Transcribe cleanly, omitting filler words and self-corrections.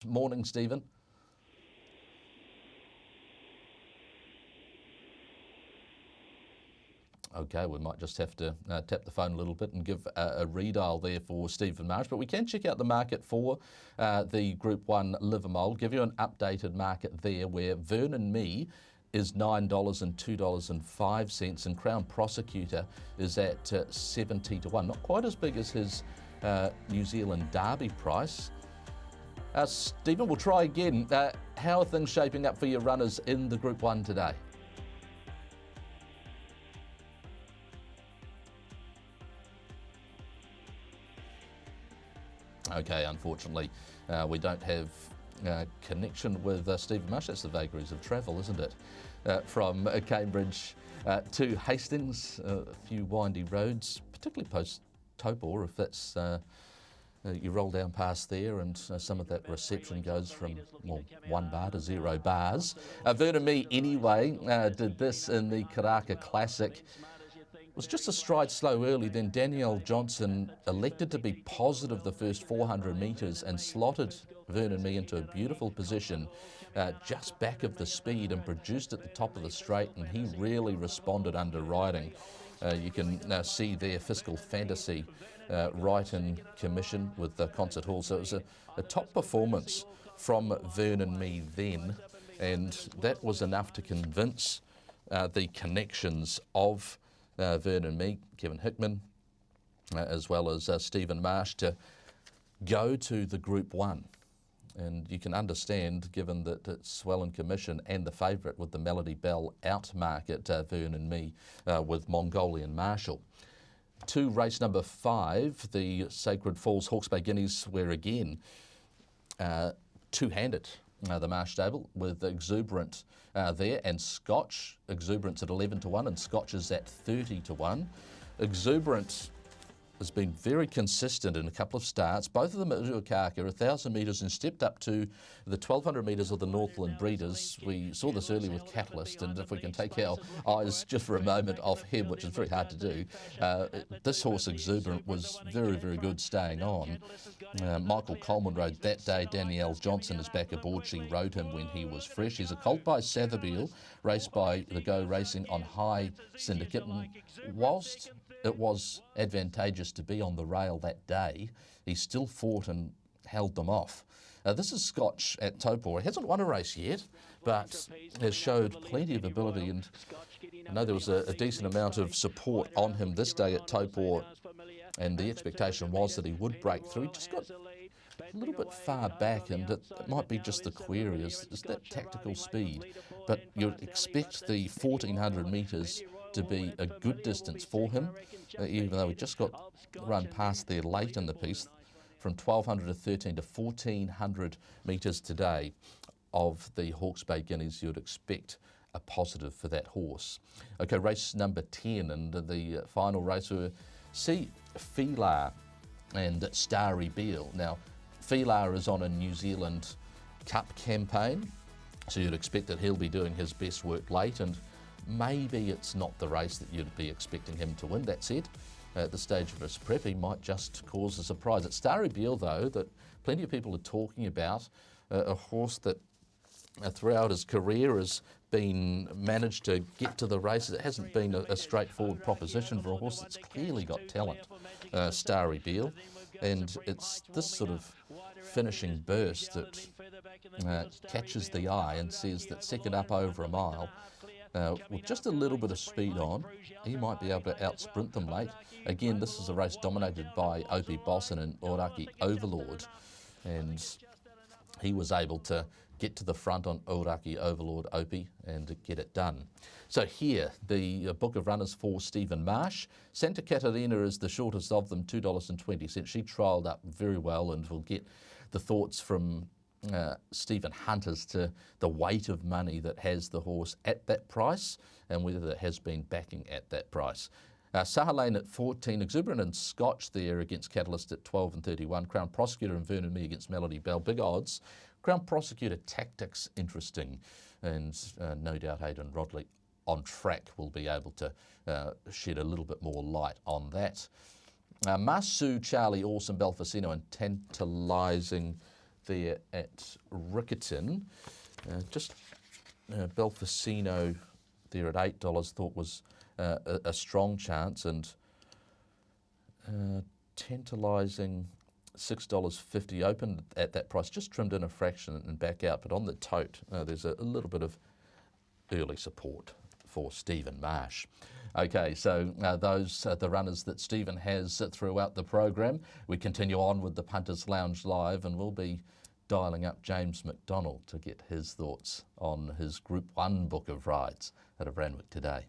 Morning, Stephen. Okay, we might just have to tap the phone a little bit and give a redial there for Stephen Marsh. But we can check out the market for the Group 1 Livermole, give you an updated market there where Vernon Me is $9 and $2.05, and Crown Prosecutor is at 70 to 1. Not quite as big as his New Zealand Derby price. Stephen, we'll try again. How are things shaping up for your runners in the Group 1 today? Okay, unfortunately, we don't have connection with Stephen Marsh. That's the vagaries of travel, isn't it? From Cambridge to Hastings, a few windy roads, particularly post Taupo, if that's you roll down past there, and some of that reception goes from, well, 1 bar to 0 bars. Vernon Me, anyway, did this in the Karaka Classic. It was just a stride slow early, then Danielle Johnson elected to be positive the first 400 metres and slotted Vernon Me into a beautiful position just back of the speed and produced at the top of the straight, and he really responded under riding. You can see there Fiscal Fantasy right in commission with the Concert Hall. So it was a top performance from Vernon Me then, and that was enough to convince the connections of Vernon Me, Kevin Hickman, as well as Stephen Marsh, to go to the Group 1. And you can understand, given that it's well in commission and the favourite with the Melody Bell outmarket Vernon Me with Mongolian Marshall. To race number 5, the Sacred Falls Hawke's Bay Guineas, where again two-handed. The Marsh stable with Exuberant there, and Scotch. Exuberant's at 11 to 1 and Scotch is at 30 to 1. Exuberant has been very consistent in a couple of starts, both of them at Ruakaka, 1,000 metres, and stepped up to the 1,200 metres of the Northland Breeders. We saw this early with Catalyst, and if we can take our eyes just for a moment off him, which is very hard to do, this horse Exuberant was very, very good staying on. Michael Coleman rode that day. Danielle Johnson is back aboard. She rode him when he was fresh. He's a colt by Satherbiel, raced by the Go Racing on High Syndicate, and whilst it was advantageous to be on the rail that day, he still fought and held them off. This is Scotch at Taupo. He hasn't won a race yet, but has showed plenty of ability, and I know there was a decent amount of support on him this day at Taupo, and the expectation was that he would break through. He just got a little bit far back, and it might be just the query is that tactical speed, but you'd expect the 1,400 metres to be a good distance for him, even though he just got run past there late in the piece. From 1,200 to 13 to 1,400 metres today of the Hawke's Bay Guineas, you'd expect a positive for that horse. Okay, race number 10, and the final race we see Filar and Starry Beale. Now, Filar is on a New Zealand Cup campaign, so you'd expect that he'll be doing his best work late, and maybe it's not the race that you'd be expecting him to win. That said, at the stage of his prep, he might just cause a surprise. At Starry Beale, though, that plenty of people are talking about, a horse that throughout his career has been managed to get to the races. It hasn't been a straightforward proposition for a horse that's clearly got talent, Starry Beale. And it's this sort of finishing burst that catches the eye and says that second up over a mile, with just a little bit of speed on, he might be able to outsprint them late. Again, this is a race dominated by Opie Bosson and Oraki Overlord, and he was able to get to the front on Oraki Overlord Opie and get it done. So here, the book of runners for Stephen Marsh. Santa Catarina is the shortest of them, $2.20. She trialled up very well, and we'll get the thoughts from Stephen Hunt as to the weight of money that has the horse at that price and whether it has been backing at that price. Sahalane at 14, Exuberant and Scotch there against Catalyst at 12 and 31, Crown Prosecutor and Vernon Me against Melody Bell, big odds. Crown Prosecutor tactics interesting, and no doubt Aidan Rodley on track will be able to shed a little bit more light on that. Masu, Charlie, Awesome, Belfacino and Tantalising there at Riccarton. Belfacino there at $8 thought was a strong chance, and tantalising $6.50 opened at that price, just trimmed in a fraction and back out. But on the tote, there's a little bit of early support for Stephen Marsh. Okay, so those are the runners that Stephen has throughout the program. We continue on with the Punters Lounge Live, and we'll be dialing up James McDonald to get his thoughts on his Group 1 book of rides out of Randwick today.